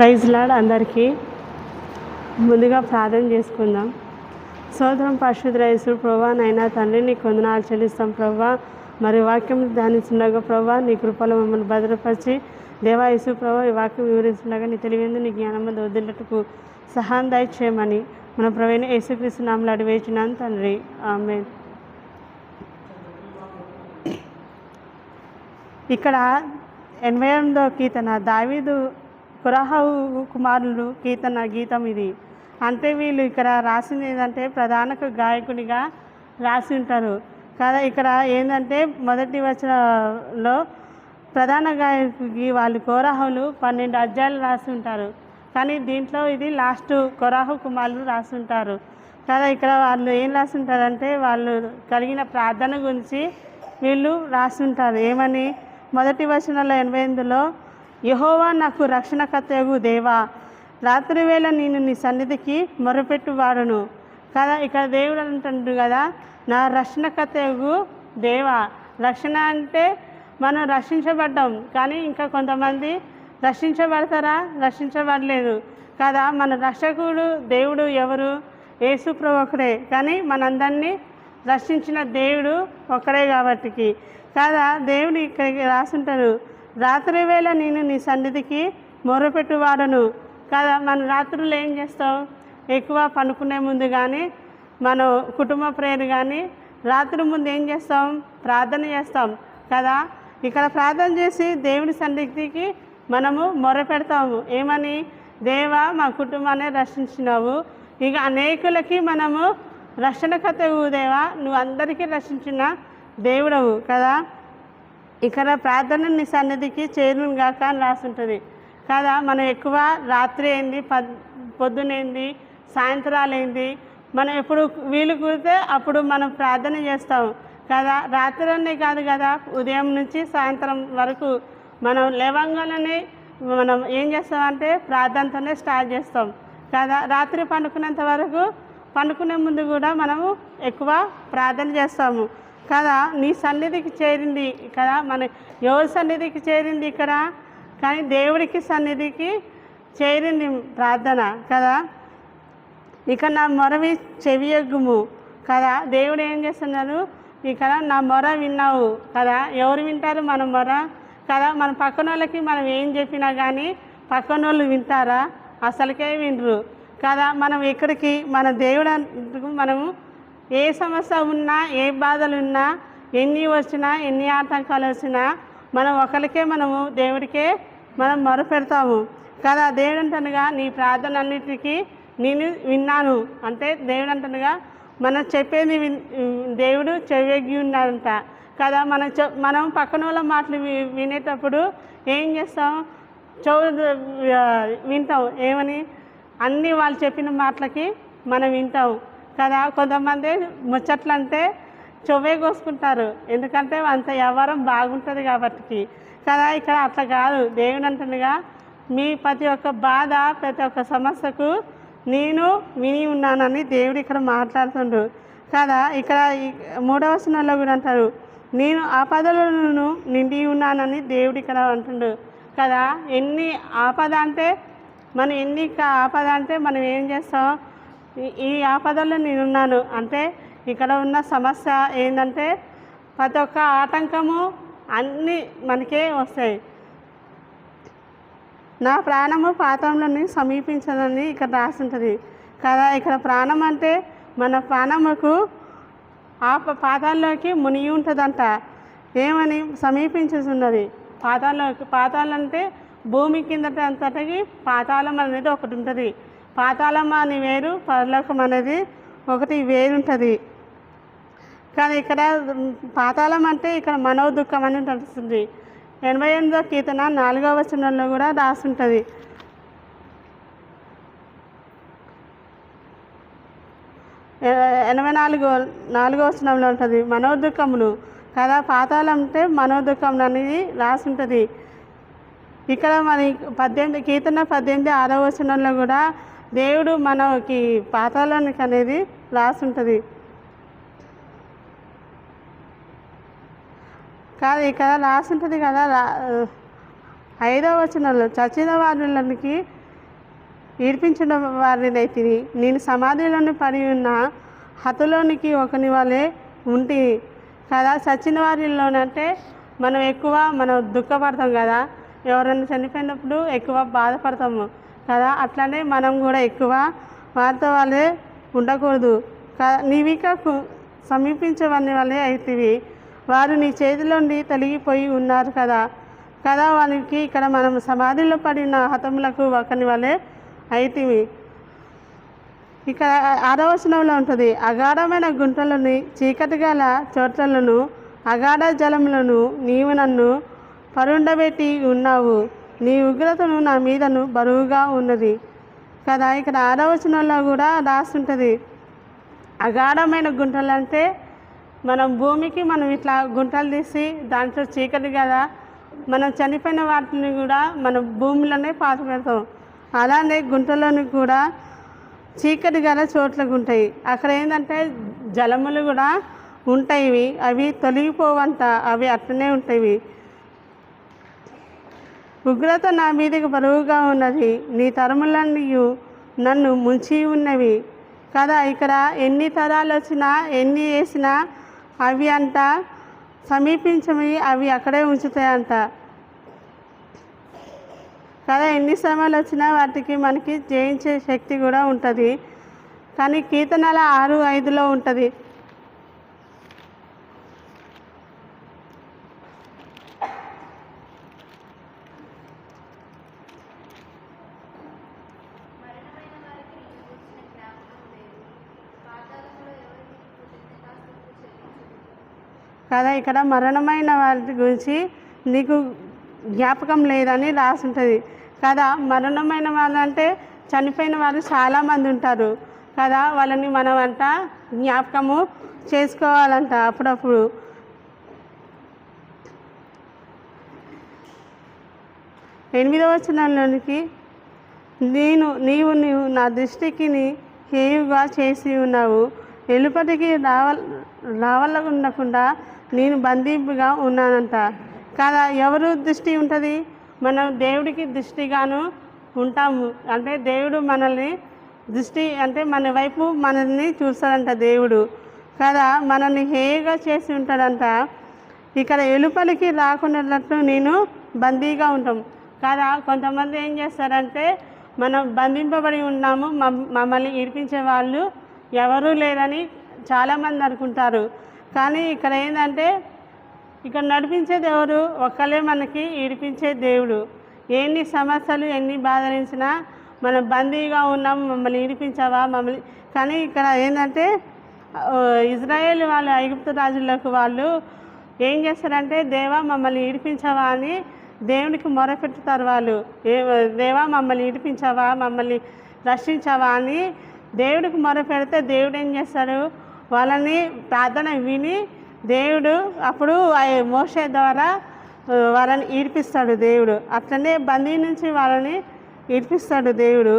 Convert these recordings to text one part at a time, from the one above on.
Praise lord అందరికీ. ముందుగా ప్రార్థన చేసుకుందాం. సోదరం పరిశుద్ధ యేసు ప్రభువా, నైనా తండ్రి నీకు వందనాలు చెల్లిస్తాం ప్రభువా. మరి వాక్యం ధ్యానిస్తుండగా ప్రభువా నీ కృపలో మమ్మల్ని భద్రపరిచి దేవా యేసు ప్రభువా ఈ వాక్యం వివరిస్తుండగా నీ తెలివిందు నీ జ్ఞానం వదిలినట్టుకు సహాయం దయచేయమని మన ప్రభువైన యేసుక్రీస్తు నామములో అడివేచున్నాను తండ్రి, ఆమేన్. ఇక్కడ 88వ కీర్తన దావీదు కొరహావు కుమారులు కీర్తన గీతం ఇది. అంటే వీళ్ళు ఇక్కడ రాసింది ఏంటంటే ప్రధాన గాయకునిగా రాసి ఉంటారు కదా. ఇక్కడ ఏంటంటే మొదటి వచనంలో ప్రధాన గాయకుడికి వాళ్ళు కోరాహులు 12 అధ్యాయాలు రాసి ఉంటారు. కానీ దీంట్లో ఇది లాస్ట్ కొరాహు కుమారులు రాసి ఉంటారు కదా. ఇక్కడ వాళ్ళు ఏం రాసి ఉంటారంటే వాళ్ళు కలిగిన ప్రార్థన గురించి వీళ్ళు రాసి ఉంటారు. ఏమని మొదటి వచనంలో 88లో యెహోవా నాకు రక్షణకర్తయగు దేవా, రాత్రి వేళ నేను నీ సన్నిధికి మొరపెట్టువాడును కదా. ఇక్కడ దేవుడు అంటుండు కదా, నా రక్షణకర్తయగు దేవా. రక్షణ అంటే మనం రక్షించబడ్డాం, కానీ ఇంకా కొంతమంది రక్షించబడతారా, రక్షించబడలేదు కదా. మన రక్షకుడు దేవుడు ఎవరు? యేసు ప్రభువు ఒకడే. కానీ మనందరినీ రక్షించిన దేవుడు ఒకడే కాబట్టికి కదా. దేవుడు ఇక్కడికి రాసుంటాడు, రాత్రి వేళ నేను నీ సన్నిధికి మొరపెట్టువాడను కదా. మన రాత్రులు ఏం చేస్తాం? ఎక్కువ పనుకునే ముందు కానీ మన కుటుంబ ప్రేయర్ కానీ రాత్రి ముందు ఏం చేస్తాం? ప్రార్థన చేస్తాం కదా. ఇక్కడ ప్రార్థన చేసి దేవుని సన్నిధికి మనము మొరపెడతాము. ఏమని? దేవా మా కుటుంబాన్ని రక్షించినావు, ఇక అనేకులకి మనము రక్షణకర్తవు దేవా, నువ్వు అందరికీ రక్షించిన దేవుడవు కదా. ఇక్కడ ప్రార్థన నీ సన్నిధికి చేరును గాక అని రాస్తుంటుంది కదా. మనం ఎక్కువ రాత్రి ఏంది, పొద్దునేంది, సాయంత్రాలు ఏంది, మనం ఎప్పుడు వీలు కుదిరితే అప్పుడు మనం ప్రార్థన చేస్తాం కదా. రాత్రి అనే కాదు కదా, ఉదయం నుంచి సాయంత్రం వరకు మనం లేవంగానే మనం ఏం చేస్తామంటే ప్రార్థనతోనే స్టార్ట్ చేస్తాం కదా. రాత్రి పండుకునేంత వరకు, పండుకునే ముందు కూడా మనము ఎక్కువ ప్రార్థన చేస్తాము కదా. నీ సన్నిధికి చేరింది కదా. మన ఎవరి సన్నిధికి చేరింది ఇక్కడ? కానీ దేవుడికి సన్నిధికి చేరింది ప్రార్థన కదా. ఇక నా మొరవి చెవియగ్గుము కదా. దేవుడు ఏం చేస్తున్నారు? ఇక్కడ నా మొర విన్నావు కదా. ఎవరు వింటారు మన మొర కదా? మన పక్కన వాళ్ళకి మనం ఏం చెప్పినా కానీ పక్కన వాళ్ళు వింటారా? అసలుకే వినరు కదా. మనం ఎక్కడికి మన దేవుడు మనము ఏ సమస్య ఉన్నా, ఏ బాధలు ఉన్నా, ఎన్ని వచ్చినా, ఎన్ని ఆటంకాలు వచ్చినా మనం ఒకరికే మనము దేవుడికే మనం మొరపెడతాము కదా. దేవుడు అంటనుగా నీ ప్రార్థన అన్నిటికీ నేను విన్నాను అంటే దేవుడు అంటనుగా మనం చెప్పేది దేవుడు చెవియగ్గి ఉన్నాడంట కదా. మనం పక్కన వాళ్ళ మాటలు వినేటప్పుడు ఏం చేస్తాం? వింటాం. ఏమని? అన్నీ వాళ్ళు చెప్పిన మాటలకి మనం వింటాం కదా. కొంతమంది ముచ్చట్లు అంటే చెవే కోసుకుంటారు, ఎందుకంటే అంత వ్యవహారం బాగుంటుంది కాబట్టి కదా. ఇక్కడ అట్లా కాదు. దేవుడు అంటుండగా మీ ప్రతి ఒక్క బాధ, ప్రతి ఒక్క సమస్యకు నేను విని ఉన్నానని దేవుడు ఇక్కడ మాట్లాడుతుండ్రు కదా. ఇక్కడ 3వ వచనంలో కూడా అంటారు, నేను ఆపదలను నిండి ఉన్నానని దేవుడు ఇక్కడ అంటుండు కదా. ఎన్ని ఆపద అంటే మనం ఎన్ని ఆపద అంటే మనం ఏం చేస్తాం? ఈ ఆపదల్లో నేనున్నాను అంటే ఇక్కడ ఉన్న సమస్య ఏంటంటే ప్రతి ఒక్క ఆటంకము అన్నీ మనకే వస్తాయి. నా ప్రాణము పాతంలోని సమీపించదని ఇక్కడ రాస్తుంటుంది కదా. ఇక్కడ ప్రాణం అంటే మన ప్రాణముకు పాతాల్లోకి మునిగి ఉంటుందంట. ఏమని? సమీపించుతున్నది పాతాల్లోకి. పాతాళం అంటే భూమి కిందట అంతటికి పాతాళం అనేది ఒకటి ఉంటుంది. పాతాళం అని వేరు, పరలోకం అనేది ఒకటి వేరుంటుంది కానీ ఇక్కడ పాతాళం అంటే ఇక్కడ మనోదుఖం అని తెలుస్తుంది. 88వ కీర్తన 4వ వచనంలో కూడా రాసుంటుంది. 84వ వచనంలో ఉంటుంది మనోదుఖములు కదా. పాతాళం అంటే మనోదుఖం అనేది రాసుంటుంది. ఇక్కడ మన కీర్తన 18 6వ వచనంలో కూడా దేవుడు మనకి పాతాళానికి అనేది రాసుంటుంది కాదు. ఇక్కడ రాసుంటుంది కదా 5వ వచనంలో చచ్చిన వారికి ఈడ్పించిన వారినైతిని. నేను సమాధిలోని పడి ఉన్న హతులోనికి ఒకని వలె ఉంటి కదా. చచ్చిన వారిలోనంటే మనం దుఃఖపడతాం కదా, ఎవరైనా చనిపోయినప్పుడు ఎక్కువ బాధపడతాము కదా, అట్లనే మనం కూడా ఎక్కువ వారితో వాళ్ళే ఉండకూడదు. నీవిక సమీపించవని వల్లే అయితివి. వారు నీ చేతిలోండి తొలగిపోయి ఉన్నారు కదా. వాళ్ళకి ఇక్కడ మనం సమాధిలో పడిన హతములకు ఒకని వలె అయితివి. ఇక్కడ 6వ వచనంలో ఉంటుంది, అగాఢమైన గుంటలని చీకటి గల చోట్లను అగాఢ జలములను నీవు నన్ను పరుండబెట్టి ఉన్నావు. నీ ఉగ్రతను నా మీదను బరువుగా ఉన్నది కదా. ఇక్కడ 6వ వచనంలో కూడా రాస్తుంటుంది, అగాఢమైన గుంటలు అంటే మనం భూమికి మనం ఇట్లా గుంటలు తీసి దాంట్లో చీకటి కదా, మనం చనిపోయిన వాటిని కూడా మనం భూమిలోనే పాత పెడతాం. అలానే గుంటలోని కూడా చీకటి గల చోట్లకు ఉంటాయి. అక్కడ ఏంటంటే జలములు కూడా ఉంటాయి, అవి తొలగిపోవంట, అవి అట్లనే ఉంటాయి. ఉగ్రత నా మీదకి బరువుగా ఉన్నది, నీ తరములన్నీ నన్ను ముంచి ఉన్నవి కదా. ఇక్కడ ఎన్ని తరాలు వచ్చినా ఎన్ని వేసినా అవి అంట సమీపించవి, అవి అక్కడే ఉంచుతాయంట కదా. ఎన్ని శ్రమలు వచ్చినా వాటికి మనకి జయించే శక్తి కూడా ఉంటుంది. కానీ కీర్తనల 6:5 ఉంటుంది, కదా. ఇక్కడ మరణమైన వారి గురించి నీకు జ్ఞాపకం లేదని రాసి ఉంటుంది కదా. మరణమైన వాళ్ళు అంటే చనిపోయిన వాళ్ళు చాలామంది ఉంటారు కదా, వాళ్ళని మనం అంట జ్ఞాపకము చేసుకోవాలంట అప్పుడప్పుడు. ఎనిమిదవ వచనంలోనికి, నీవు నా దృష్టికి హేయుగా చేసి ఉన్నావు, ఎలుపటికి రావాలకుండా నేను బందీపుగా ఉన్నానంట కదా. ఎవరు దృష్టి ఉంటుంది? మనం దేవుడికి దృష్టిగాను ఉంటాము. అంటే దేవుడు మనల్ని దృష్టి అంటే మన వైపు మనల్ని చూస్తాడంట దేవుడు కదా, మనల్ని హేయగా చేసి ఉంటాడంట. ఇక్కడ ఎలుపలికి రాకున్నట్లు నేను బందీగా ఉంటాం కదా. కొంతమంది ఏం చేస్తారంటే మనం బంధింపబడి ఉన్నాము, మమ్మల్ని ఈడ్పించే వాళ్ళు ఎవరూ లేరని చాలామంది అనుకుంటారు. కానీ ఇక్కడ ఏంటంటే ఇక్కడ నడిపించేది ఎవరు? ఒక్కలే మనకి ఈడిపించే దేవుడు. ఎన్ని సమస్యలు ఎన్ని బాధలించినా మనం బందీగా ఉన్నాము, మమ్మల్ని ఈడిపించావా మమ్మల్ని. కానీ ఇక్కడ ఏంటంటే ఇజ్రాయేల్ వాళ్ళు ఐగుప్తు రాజులకు వాళ్ళు ఏం చేస్తారంటే, దేవా మమ్మల్ని ఈడిపించావా అని దేవునికి మొరపెట్టుతారు వాళ్ళు. దేవా మమ్మల్ని ఈడిపించావా, మమ్మల్ని రక్షించావా అని దేవుడికి మొరపెడితే దేవుడు ఏం చేస్తాడు, వాళ్ళని ప్రార్థన విని దేవుడు అప్పుడు మోషే ద్వారా వాళ్ళని ఈడ్పిస్తాడు దేవుడు. అట్లనే బందీ నుంచి వాళ్ళని ఈడ్పిస్తాడు దేవుడు.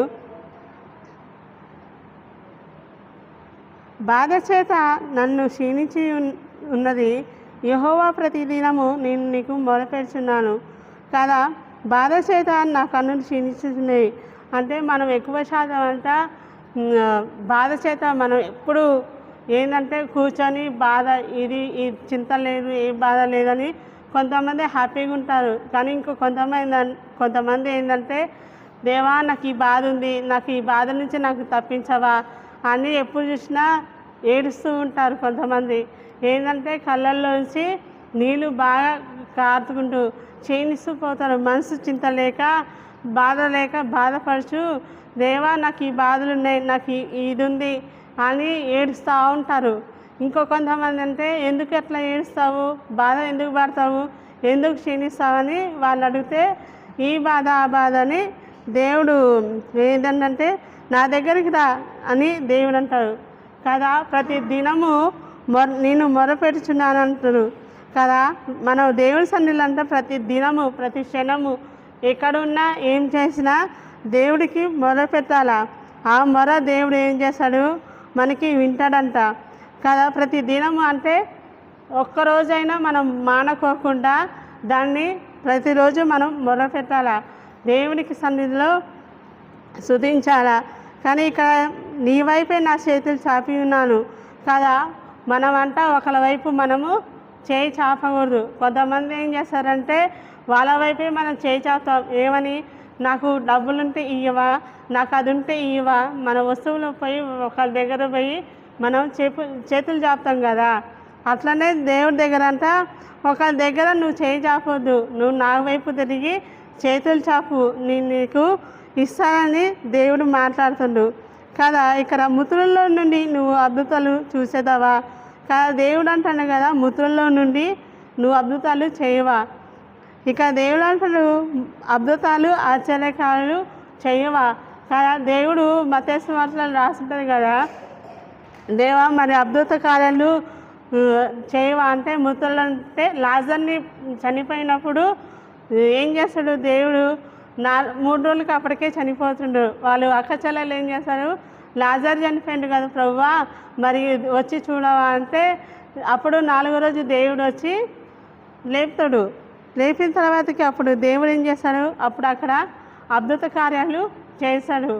బాధ చేత నన్ను క్షీణించి ఉన్నది, యెహోవా ప్రతిదినము నేను నీకు మొరపెడుచున్నాను కదా. బాధ చేత నా కన్నులు క్షీణించుతున్నాయి అంటే మనం ఎక్కువ శాతం అంట బాధ చేత మనం ఎప్పుడు ఏంటంటే కూర్చొని బాధ ఈ చింత లేదు, ఏ బాధ లేదని కొంతమంది హ్యాపీగా ఉంటారు. కానీ ఇంకో కొంతమంది ఏంటంటే, దేవా నాకు ఈ బాధ ఉంది, నాకు ఈ బాధ నుంచి నాకు తప్పించవా అని ఎప్పుడు చూసినా ఏడుస్తూ ఉంటారు. కొంతమంది ఏంటంటే కళ్ళల్లోంచి నీళ్ళు బాగా కారుతుకుంటూ క్షీణిస్తూ పోతారు. మనసు చింత లేక బాధ లేక బాధపడుచు, దేవా నాకు ఈ బాధలు ఉన్నాయి, నాకు ఇది ఉంది అని ఏడుస్తూ ఉంటారు. ఇంకో కొంతమంది అంటే, ఎందుకు ఎట్లా ఏడుస్తావు, బాధ ఎందుకు పడతావు, ఎందుకు క్షీణిస్తావని వాళ్ళు అడిగితే, ఈ బాధ ఆ బాధ అని దేవుడు ఏంటంటే నా దగ్గరికి రా అని దేవుడు అంటారు కదా. ప్రతి దినము నేను మొరపెట్టుచున్నాను అంటారు కదా. మనం దేవుడి సన్నిధిలో అంటే ప్రతి దినము ప్రతి క్షణము ఎక్కడున్నా ఏం చేసినా దేవుడికి మొరపెట్టాలా. ఆ మొర దేవుడు ఏం చేస్తాడు, మనకి వింటాడంట కదా. ప్రతి దినము అంటే ఒక్కరోజైనా మనం మానుకోకుండా దాన్ని ప్రతిరోజు మనం మొరపెట్టాలా. దేవునికి సన్నిధిలో స్తుతించాలా. కానీ ఇక్కడ నీ వైపే నా చేతులు చాపి ఉన్నాను కదా. మనమంట ఒకళ్ళ వైపు మనము చేయి చాపకూడదు. కొంతమంది ఏం చేస్తారంటే వాళ్ళ వైపే మనం చేయి చాపుతాం. ఏమని, నాకు డబ్బులుంటే ఇవ్వవా, నాకు అది ఉంటే ఇవ్వవా. మన వస్తువులు పోయి ఒకళ్ళ దగ్గర పోయి మనం చేతులు చాపుతాం కదా. అట్లనే దేవుడి దగ్గర అంట ఒకళ్ళ దగ్గర నువ్వు చేయి చాపొద్దు, నువ్వు నా వైపు తిరిగి చేతులు చాపు, నీకు ఇస్తానని దేవుడు మాట్లాడుతుండు కదా. ఇక్కడ మృతులలో నుండి నువ్వు అద్భుతాలు చూసేదావా కదా. దేవుడు అంటాడు కదా, మృతులలో నుండి నువ్వు అద్భుతాలు చేయవా. ఇక దేవుడు అంటాడు అద్భుతాలు ఆశ్చర్యకాలు చేయవా కదా. దేవుడు మత్తయి సువార్తలో రాస్తుంటుంది కదా, దేవా మరి అద్భుత కార్యాలు చేయవా అంటే, మృతులు అంటే లాజర్ని చనిపోయినప్పుడు ఏం చేస్తాడు దేవుడు, 3 రోజులకి అప్పటికే చనిపోతుండు. వాళ్ళు అక్కచెల్లెలు ఏం చేస్తారు, లాజర్ చనిపోయిండు కదా ప్రభువా మరి వచ్చి చూడవా అంటే, అప్పుడు 4వ రోజు దేవుడు వచ్చి లేపుతాడు. లేపిన తర్వాతకి అప్పుడు దేవుడు ఏం చేస్తాడు, అప్పుడు అక్కడ అద్భుత కార్యాలు చేస్తాడు.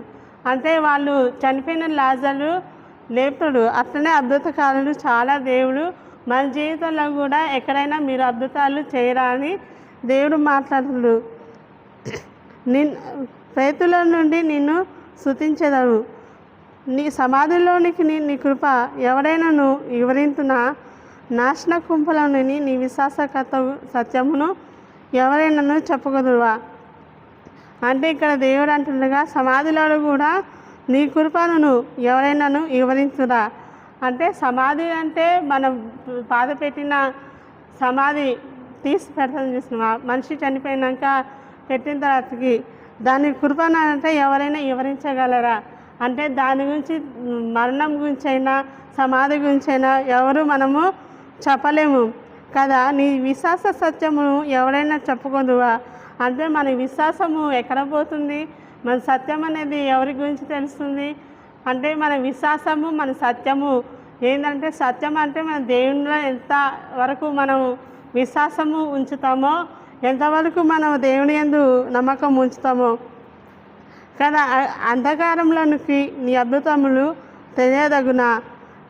అంటే వాళ్ళు చనిపోయిన లాజరు లేపుతాడు. అట్లనే అద్భుత కార్యాలు చాలా దేవుడు మన జీవితంలో కూడా ఎక్కడైనా మీరు అద్భుతాలు చేయరా అని దేవుడు మాట్లాడుతాడు. రైతుల నుండి నిన్ను స్తుతించెదను, నీ సమాధిలోనికి నీ కృప ఎవరైనాను వివరించునా, నాశన కుంపలోని నీ విశ్వాసకత సత్యమును ఎవరైనాను చెప్పగలవా. అంటే ఇక్కడ దేవుడు అంటుండగా సమాధిలో కూడా నీ కృపను ఎవరైనాను వివరించురా. అంటే సమాధి అంటే మనం పాత పెట్టిన సమాధి తీసి పెడతాం చూసినా, మనిషి చనిపోయినాక పెట్టిన తర్వాతకి దాని కృపను అంటే ఎవరైనా వివరించగలరా. అంటే దాని గురించి, మరణం గురించి అయినా సమాధి గురించి అయినా ఎవరు మనము చెప్పలేము కదా. నీ విశ్వాస సత్యమును ఎవరైనా చెప్పుకుందువా. అంటే మన విశ్వాసము ఎక్కడ పోతుంది, మన సత్యం అనేది ఎవరి గురించి తెలుస్తుంది అంటే మన విశ్వాసము మన సత్యము ఏంటంటే, సత్యం అంటే మన దేవునిలో ఎంత వరకు మనం విశ్వాసము ఉంచుతామో, ఎంతవరకు మనం దేవుని యందు నమ్మకం ఉంచుతామో కదా. అంధకారంలోనికి నీ అద్భుతములు తెలియదగునా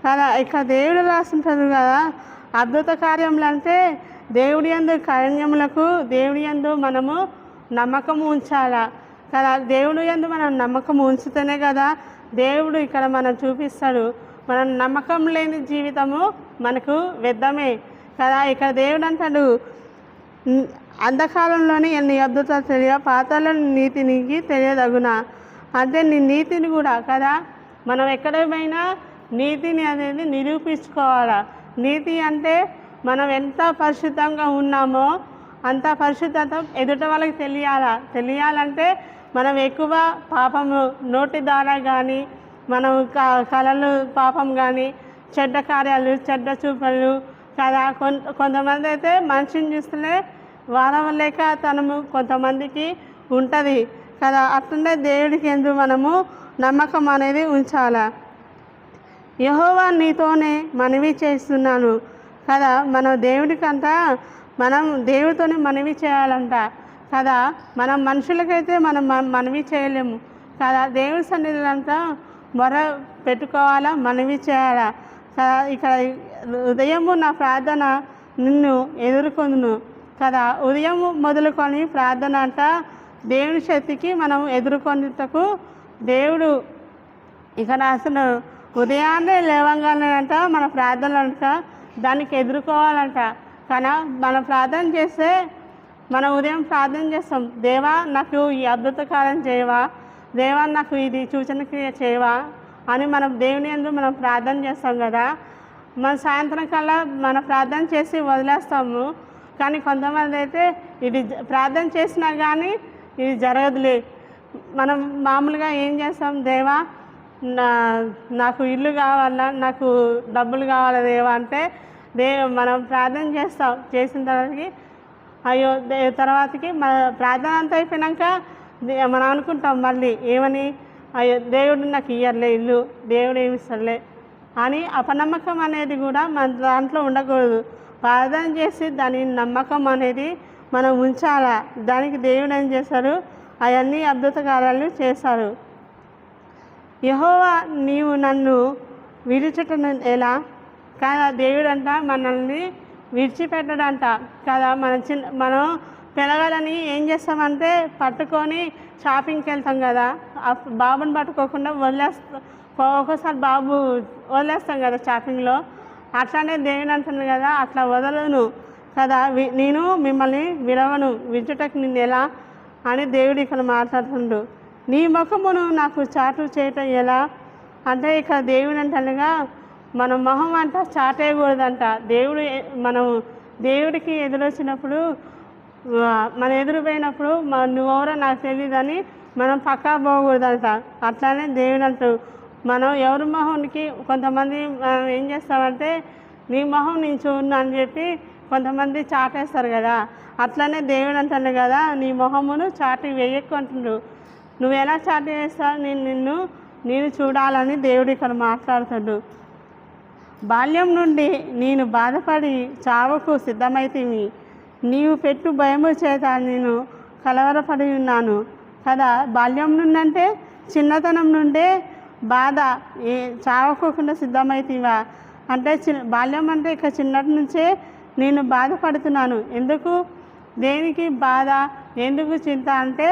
కదా. ఇక దేవుడు రాస్తుంటారు కదా, అద్భుత కార్యములు అంటే దేవుడి యందు కార్యములకు దేవుడి యందు మనము నమ్మకము ఉంచాలా కదా. దేవుడి యందు మనం నమ్మకం ఉంచితేనే కదా దేవుడు ఇక్కడ మనం చూపిస్తాడు. మనం నమ్మకం లేని జీవితము మనకు వ్యర్థమే కదా. ఇక్కడ దేవుడు అంటాడు, అంధకారంలోని నీ అద్భుతాలు తెలియ, పాతాల నీతి నీకు తెలియదగునా. అంటే నీ నీతిని కూడా కదా మనం ఎక్కడైనా నీతిని అనేది నిరూపించుకోవాలా. నీతి అంటే మనం ఎంత పరిశుద్ధంగా ఉన్నామో అంత పరిశుద్ధత ఎదుట వాళ్ళకి తెలియాలంటే మనం ఎక్కువ పాపము నోటి ద్వారా కానీ, మనం కళలు పాపం కానీ, చెడ్డ కార్యాలు, చెడ్డ చూపలు కదా. కొంతమంది అయితే మనిషిని చూస్తేనే వారవలేక తనము కొంతమందికి ఉంటుంది కదా. అట్లనే దేవుడికి ఎందుకు మనము నమ్మకం అనేది ఉంచాలా. యెహోవా నీతోనే మనవి చేస్తున్నాను కదా. మనం దేవుడికంట మనం దేవుడితోనే మనవి చేయాలంట కదా. మనం మనుషులకైతే మనం మనవి చేయలేము కదా. దేవుడి సన్నిధిలంతా మొర పెట్టుకోవాలా, మనవి చేయాలా కదా. ఇక్కడ ఉదయము నా ప్రార్థన నిన్ను ఎదుర్కొందును కదా. ఉదయం మొదలుకొని ప్రార్థన అంట దేవుని శక్తికి మనం ఎదుర్కొనేటకు దేవుడు ఇక అసలు ఉదయాన్నే లేవంగానే అంట మన ప్రార్థనలు అంట దానికి ఎదుర్కోవాలంట. కానీ మనం ప్రార్థన చేస్తే మనం ఉదయం ప్రార్థన చేస్తాం, దేవా నాకు ఈ అద్భుత కార్యం చేయవా, దేవా నాకు ఇది సూచన క్రియ చేయవా అని మనం దేవుని యందు మనం ప్రార్థన చేస్తాం కదా. మన సాయంత్రం కల్లా మన ప్రార్థన చేసి వదిలేస్తాము. కానీ కొంతమంది అయితే ఇది ప్రార్థన చేసినా కానీ ఇది జరగదులే. మనం మామూలుగా ఏం చేస్తాం, దేవా నాకు ఇల్లు కావాలా, నాకు డబ్బులు కావాలా దేవా అంటే మనం ప్రార్థన చేస్తాం. చేసిన తర్వాతకి అయ్యో తర్వాతకి మన ప్రార్థన అంతా అయిపోయినాక మనం అనుకుంటాం మళ్ళీ ఏమని, అయ్యో దేవుడు నాకు ఇయ్యర్లే ఇల్లు, దేవుడు ఏమి ఇస్తాడులే అని అపనమ్మకం అనేది కూడా మన దాంట్లో ఉండకూడదు. ప్రార్థన చేసి దాని నమ్మకం అనేది మనం ఉంచాలా. దానికి దేవుడు ఏం చేస్తారు, అవన్నీ అద్భుత కార్యాలు చేస్తారు. యెహోవా నీవు నన్ను విడిచుటను ఎలా కదా. దేవుడు అంట మనల్ని విడిచిపెట్టడంట కదా. మనం పెరగాలని ఏం చేస్తామంటే పట్టుకొని షాపింగ్కి వెళ్తాం కదా, బాబుని పట్టుకోకుండా ఒక్కోసారి బాబు వదిలేస్తాం కదా షాపింగ్లో. అట్లానే దేవుడు అంటున్నాడు కదా, అట్లా వదలను కదా, నేను మిమ్మల్ని విడవను, విడుచుటకు నిన్ను ఎలా అని దేవుడు ఇక్కడ మాట్లాడుతుండు. నీ ముఖమును నాకు చాటు చేయటం ఎలా అంటే ఇక్కడ దేవుడు అంటగా మన మొహం అంట చాటేయకూడదంట. మనం దేవుడికి ఎదురొచ్చినప్పుడు మన ఎదురుపోయినప్పుడు నువ్వెవరో నాకు తెలియదని మనం పక్కా పోకూడదంట. అట్లానే దేవుడు అంటూ మనం ఎవరి మొహంకి కొంతమంది ఏం చేస్తామంటే నీ మొహం నేను చూడను అని చెప్పి కొంతమంది చాటేస్తారు కదా. అట్లనే దేవుడు అంటాడు కదా, నీ మొహమును చాటి వేయకు అంటుండు. నువ్వు ఎలా చాటి వేస్తావు, నేను చూడాలని దేవుడు ఇక్కడ మాట్లాడుతాడు. బాల్యం నుండి నేను బాధపడి చావుకు సిద్ధమైతివి, నీవు పెట్టు భయము చేత నేను కలవరపడి ఉన్నాను కదా. బాల్యం నుండి అంటే చిన్నతనం నుండే బాధ, చావకోకుండా సిద్ధమైతివా అంటే బాల్యం అంటే ఇక చిన్నటి నుంచే నేను బాధపడుతున్నాను. ఎందుకు, దేనికి బాధ, ఎందుకు చింత అంటే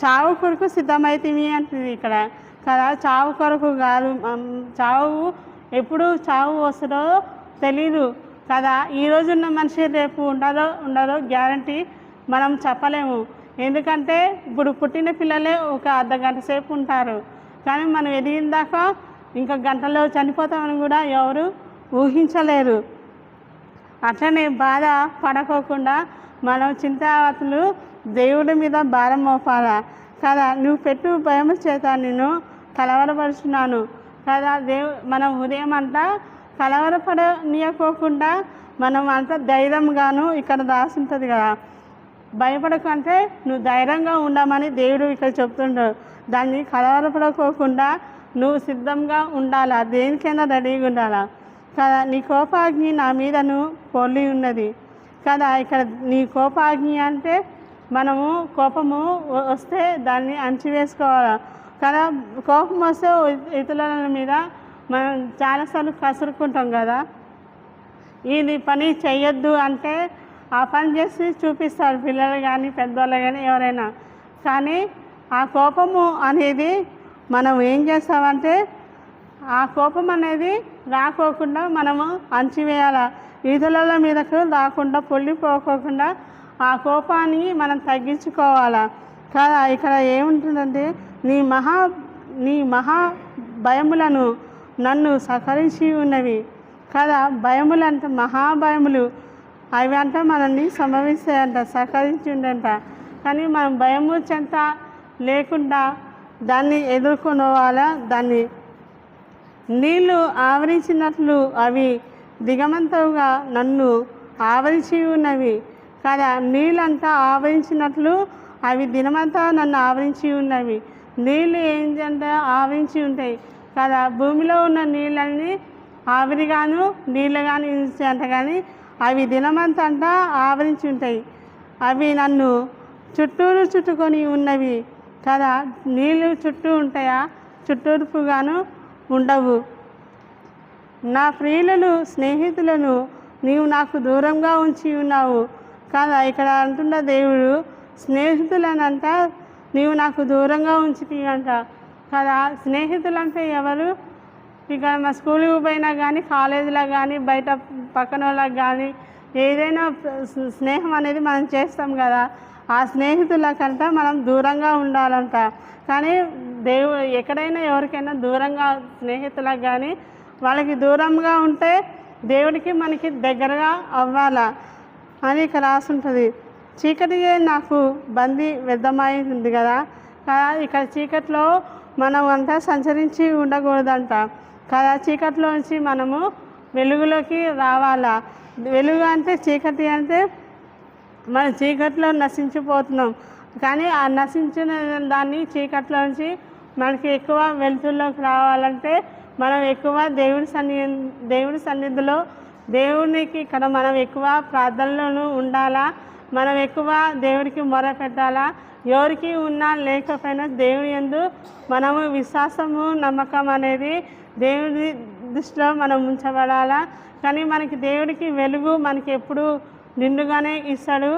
చావు కొరకు సిద్ధమైతివి అంటుంది ఇక్కడ కదా. చావు కొరకు కాదు, ఎప్పుడు చావు వస్తుందో తెలీదు కదా. ఈరోజున్న మనిషి రేపు ఉండదో గ్యారంటీ మనం చెప్పలేము. ఎందుకంటే ఇప్పుడు పుట్టిన పిల్లలే ఒక అర్ధగంట సేపు ఉంటారు, కానీ మనం ఎదిగిన దాకా ఇంకా గంటలో చనిపోతామని కూడా ఎవరు ఊహించలేరు. అట్లనే బాధ పడకోకుండా మనం చింతావతులు దేవుడి మీద భారం మోపాలా కదా. నువ్వు పెట్టు భయం చేత నేను కలవరపరుచున్నాను కదా. మనం ఉదయం అంట కలవరపడనీయకోకుండా మనం అంట ధైర్యంగాను ఇక్కడ రాసి ఉంటుంది కదా. భయపడకంటే నువ్వు ధైర్యంగా ఉండమని దేవుడు ఇక్కడ చెప్తుంటాడు. దాన్ని కలవరపడకోకుండా నువ్వు సిద్ధంగా ఉండాలా, దేనికైనా రెడీగా ఉండాలా కదా. నీ కోపాగ్ని నా మీదను పొల్లి ఉన్నది కదా. ఇక్కడ నీ కోపాగ్ని అంటే మనము కోపము వస్తే దాన్ని అణచివేసుకోవాలి కదా. కోపం వస్తే ఇతరుల మీద మనం చాలాసార్లు కసురుకుంటాం కదా. ఇది పని చెయ్యొద్దు అంటే ఆ పని చేసి చూపిస్తారు పిల్లలు కానీ పెద్దవాళ్ళు కానీ ఎవరైనా. కానీ ఆ కోపము అనేది మనం ఏం చేస్తామంటే ఆ కోపం అనేది రాకోకుండా మనము అణచివేయాలి. ఇతరుల మీదకు రాకుండా పొల్లిపోకోకుండా ఆ కోపాన్ని మనం తగ్గించుకోవాలా కదా. ఇక్కడ ఏముంటుందంటే నీ మహా భయములను నన్ను సకరించి ఉన్నవి కదా. భయములు అంటే మహాభయములు, అవి అంటే మనల్ని సంభవిస్తాయంట, సకరించి ఉండంట. కానీ మనం భయము చెంత లేకుండా దాన్ని ఎదుర్కొనవాలా. దాన్ని నీళ్ళు ఆవరించినట్లు అవి దిగమంతవుగా నన్ను ఆవరించి ఉన్నవి కదా. నీళ్ళంతా ఆవరించినట్లు అవి దినమంతా నన్ను ఆవరించి ఉన్నవి. నీళ్ళు ఏంటంటే ఆవరించి ఉంటాయి కదా. భూమిలో ఉన్న నీళ్ళని ఆవిరిగాను నీళ్ళుగాను అంట, కానీ అవి దినమంతా అంట ఆవరించి ఉంటాయి. అవి నన్ను చుట్టుకొని ఉన్నవి కదా. నీళ్ళు చుట్టూ ఉంటాయా, చుట్టూరుపుగాను ఉండవు. నా ప్రియులను స్నేహితులను నీవు నాకు దూరంగా ఉంచి ఉన్నావు కదా. ఇక్కడ అంటున్న దేవుడు స్నేహితులనంట నీవు నాకు దూరంగా ఉంచితీవంట కదా. స్నేహితులు అంటే ఎవరు? ఇక మా స్కూల్కి పోయినా కానీ కాలేజీలో కానీ బయట పక్కన వాళ్ళకి కానీ ఏదైనా స్నేహం అనేది మనం చేస్తాం కదా. ఆ స్నేహితులకంట మనం దూరంగా ఉండాలంట. కానీ ఎక్కడైనా ఎవరికైనా దూరంగా స్నేహితులకు కానీ వాళ్ళకి దూరంగా ఉంటే దేవుడికి మనకి దగ్గరగా అవ్వాలా అని ఇక్కడ రాసుంటుంది. చీకటియే నాకు బందీ వ్యర్థమై ఉంది కదా. ఇక్కడ చీకట్లో మనం అంట సంచరించి ఉండకూడదంట కదా. చీకట్లోంచి మనము వెలుగులోకి రావాలా. వెలుగు అంటే చీకటి అంటే మన చీకట్లో నశించిపోతున్నాం, కానీ ఆ నశించిన దాన్ని చీకట్లోంచి మనకి ఎక్కువ వెలుతుల్లోకి రావాలంటే మనం ఎక్కువ దేవుడి సన్నిధిలో దేవునికి ఇక్కడ మనం ఎక్కువ ప్రార్థనలోనూ ఉండాలా. మనం ఎక్కువ దేవుడికి మొర పెట్టాలా. ఎవరికి ఉన్నా లేకపోయినా దేవుని యందు మనము విశ్వాసము నమ్మకం అనేది దేవుడి దృష్టిలో మనం ఉంచబడాలా. కానీ మనకి దేవుడికి వెలుగు మనకి ఎప్పుడు నిండుగానే ఇస్తాడు.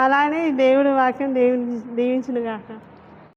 అలానే దేవుడి వాక్యం దీవించునుగాక.